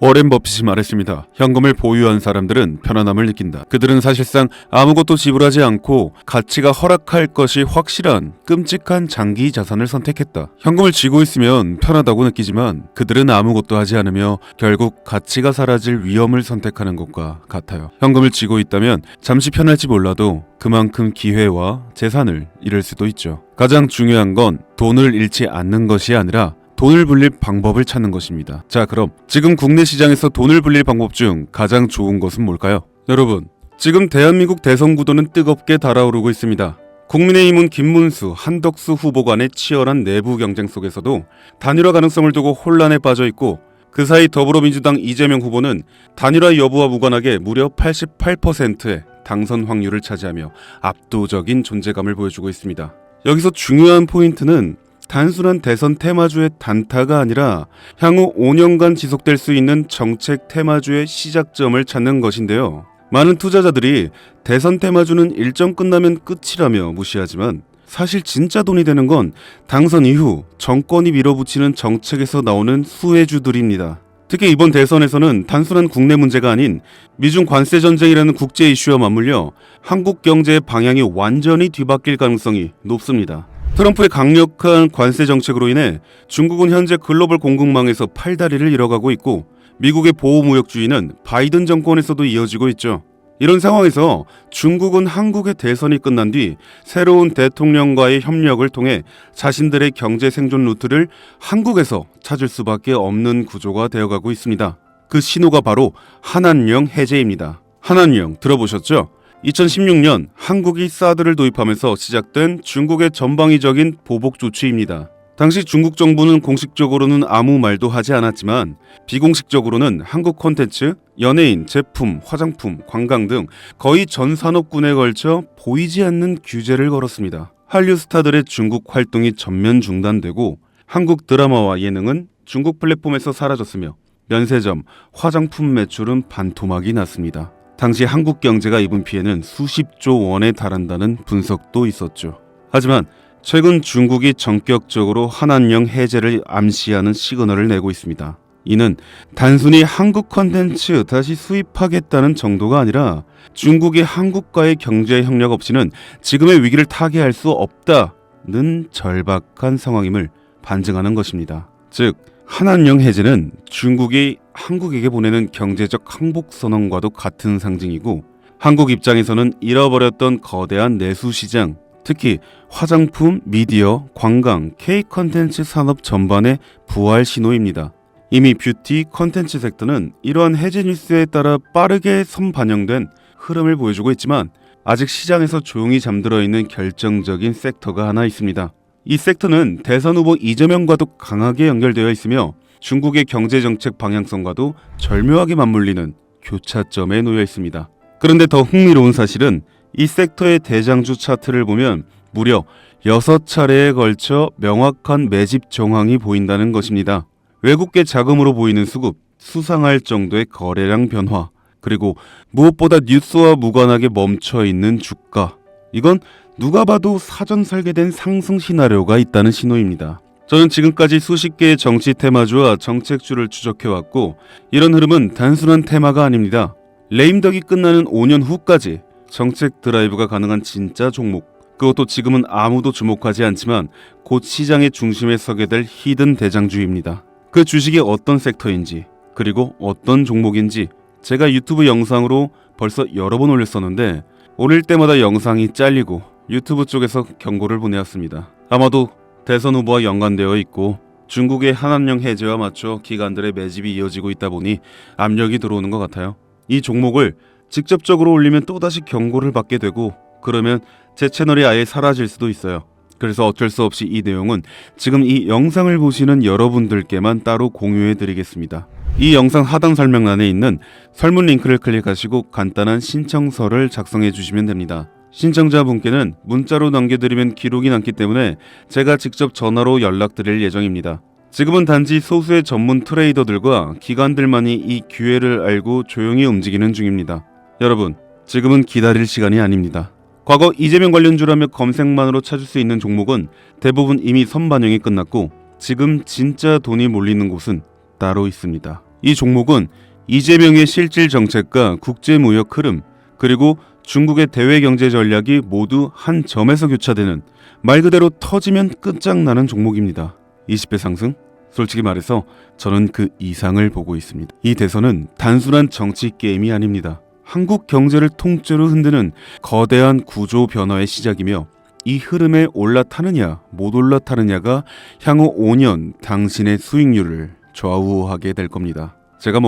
워렌 버핏이 말했습니다. 현금을 보유한 사람들은 편안함을 느낀다. 그들은 사실상 아무것도 지불하지 않고 가치가 허락할 것이 확실한 끔찍한 장기 자산을 선택했다. 현금을 쥐고 있으면 편하다고 느끼지만 그들은 아무것도 하지 않으며 결국 가치가 사라질 위험을 선택하는 것과 같아요. 현금을 쥐고 있다면 잠시 편할지 몰라도 그만큼 기회와 재산을 잃을 수도 있죠. 가장 중요한 건 돈을 잃지 않는 것이 아니라 돈을 불릴 방법을 찾는 것입니다. 자, 그럼 지금 국내 시장에서 돈을 불릴 방법 중 가장 좋은 것은 뭘까요? 여러분, 지금 대한민국 대선 구도는 뜨겁게 달아오르고 있습니다. 국민의힘은 김문수, 한덕수 후보 간의 치열한 내부 경쟁 속에서도 단일화 가능성을 두고 혼란에 빠져 있고, 그 사이 더불어민주당 이재명 후보는 단일화 여부와 무관하게 무려 88%의 당선 확률을 차지하며 압도적인 존재감을 보여주고 있습니다. 여기서 중요한 포인트는 단순한 대선 테마주의 단타가 아니라 향후 5년간 지속될 수 있는 정책 테마주의 시작점을 찾는 것인데요. 많은 투자자들이 대선 테마주는 일정 끝나면 끝이라며 무시하지만 사실 진짜 돈이 되는 건 당선 이후 정권이 밀어붙이는 정책에서 나오는 수혜주들입니다. 특히 이번 대선에서는 단순한 국내 문제가 아닌 미중 관세 전쟁이라는 국제 이슈와 맞물려 한국 경제의 방향이 완전히 뒤바뀔 가능성이 높습니다. 트럼프의 강력한 관세 정책으로 인해 중국은 현재 글로벌 공급망에서 팔다리를 잃어가고 있고, 미국의 보호무역주의는 바이든 정권에서도 이어지고 있죠. 이런 상황에서 중국은 한국의 대선이 끝난 뒤 새로운 대통령과의 협력을 통해 자신들의 경제 생존 루트를 한국에서 찾을 수밖에 없는 구조가 되어가고 있습니다. 그 신호가 바로 한한령 해제입니다. 한한령 들어보셨죠? 2016년 한국이 사드를 도입하면서 시작된 중국의 전방위적인 보복 조치입니다. 당시 중국 정부는 공식적으로는 아무 말도 하지 않았지만 비공식적으로는 한국 콘텐츠, 연예인, 제품, 화장품, 관광 등 거의 전 산업군에 걸쳐 보이지 않는 규제를 걸었습니다. 한류 스타들의 중국 활동이 전면 중단되고 한국 드라마와 예능은 중국 플랫폼에서 사라졌으며 면세점, 화장품 매출은 반토막이 났습니다. 당시 한국 경제가 입은 피해는 수십조 원에 달한다는 분석도 있었죠. 하지만 최근 중국이 전격적으로 한한령 해제를 암시하는 시그널을 내고 있습니다. 이는 단순히 한국 컨텐츠 다시 수입하겠다는 정도가 아니라 중국이 한국과의 경제 협력 없이는 지금의 위기를 타개할 수 없다는 절박한 상황임을 반증하는 것입니다. 즉, 한한령 해제는 중국이 한국에게 보내는 경제적 항복 선언과도 같은 상징이고, 한국 입장에서는 잃어버렸던 거대한 내수 시장, 특히 화장품, 미디어, 관광, K 컨텐츠 산업 전반의 부활 신호입니다. 이미 뷰티 컨텐츠 섹터는 이러한 해제 뉴스에 따라 빠르게 선반영된 흐름을 보여주고 있지만 아직 시장에서 조용히 잠들어 있는 결정적인 섹터가 하나 있습니다. 이 섹터는 대선 후보 이재명과도 강하게 연결되어 있으며 중국의 경제정책 방향성과도 절묘하게 맞물리는 교차점에 놓여 있습니다. 그런데 더 흥미로운 사실은 이 섹터의 대장주 차트를 보면 무려 6차례에 걸쳐 명확한 매집 정황이 보인다는 것입니다. 외국계 자금으로 보이는 수급, 수상할 정도의 거래량 변화, 그리고 무엇보다 뉴스와 무관하게 멈춰있는 주가, 이건 누가 봐도 사전 설계된 상승 시나리오가 있다는 신호입니다. 저는 지금까지 수십 개의 정치 테마주와 정책주를 추적해왔고, 이런 흐름은 단순한 테마가 아닙니다. 레임덕이 끝나는 5년 후까지 정책 드라이브가 가능한 진짜 종목, 그것도 지금은 아무도 주목하지 않지만 곧 시장의 중심에 서게 될 히든 대장주입니다. 그 주식이 어떤 섹터인지, 그리고 어떤 종목인지 제가 유튜브 영상으로 벌써 여러 번 올렸었는데 올릴 때마다 영상이 잘리고 유튜브 쪽에서 경고를 보내왔습니다. 아마도 대선 후보와 연관되어 있고 중국의 한한령 해제와 맞춰 기관들의 매집이 이어지고 있다 보니 압력이 들어오는 것 같아요. 이 종목을 직접적으로 올리면 또다시 경고를 받게 되고, 그러면 제 채널이 아예 사라질 수도 있어요. 그래서 어쩔 수 없이 이 내용은 지금 이 영상을 보시는 여러분들께만 따로 공유해 드리겠습니다. 이 영상 하단 설명란에 있는 설문 링크를 클릭하시고 간단한 신청서를 작성해 주시면 됩니다. 신청자분께는 문자로 남겨드리면 기록이 남기 때문에 제가 직접 전화로 연락드릴 예정입니다. 지금은 단지 소수의 전문 트레이더들과 기관들만이 이 기회를 알고 조용히 움직이는 중입니다. 여러분, 지금은 기다릴 시간이 아닙니다. 과거 이재명 관련주라며 검색만으로 찾을 수 있는 종목은 대부분 이미 선반영이 끝났고 지금 진짜 돈이 몰리는 곳은 따로 있습니다. 이 종목은 이재명의 실질 정책과 국제무역 흐름, 그리고 중국의 대외 경제 전략이 모두 한 점에서 교차되는, 말 그대로 터지면 끝장나는 종목입니다. 20배 상승? 솔직히 말해서 저는 그 이상을 보고 있습니다. 이 대선은 단순한 정치 게임이 아닙니다. 한국 경제를 통째로 흔드는 거대한 구조 변화의 시작이며, 이 흐름에 올라타느냐 못 올라타느냐가 향후 5년 당신의 수익률을 좌우하게 될 겁니다. 제가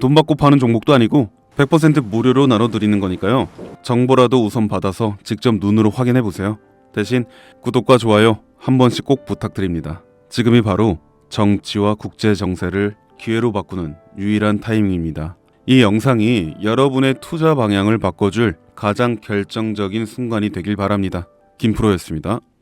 돈 받고 파는 종목도 아니고 100% 무료로 나눠드리는 거니까요. 정보라도 우선 받아서 직접 눈으로 확인해 보세요. 대신 구독과 좋아요 한 번씩 꼭 부탁드립니다. 지금이 바로 정치와 국제 정세를 기회로 바꾸는 유일한 타이밍입니다. 이 영상이 여러분의 투자 방향을 바꿔줄 가장 결정적인 순간이 되길 바랍니다. 김프로였습니다.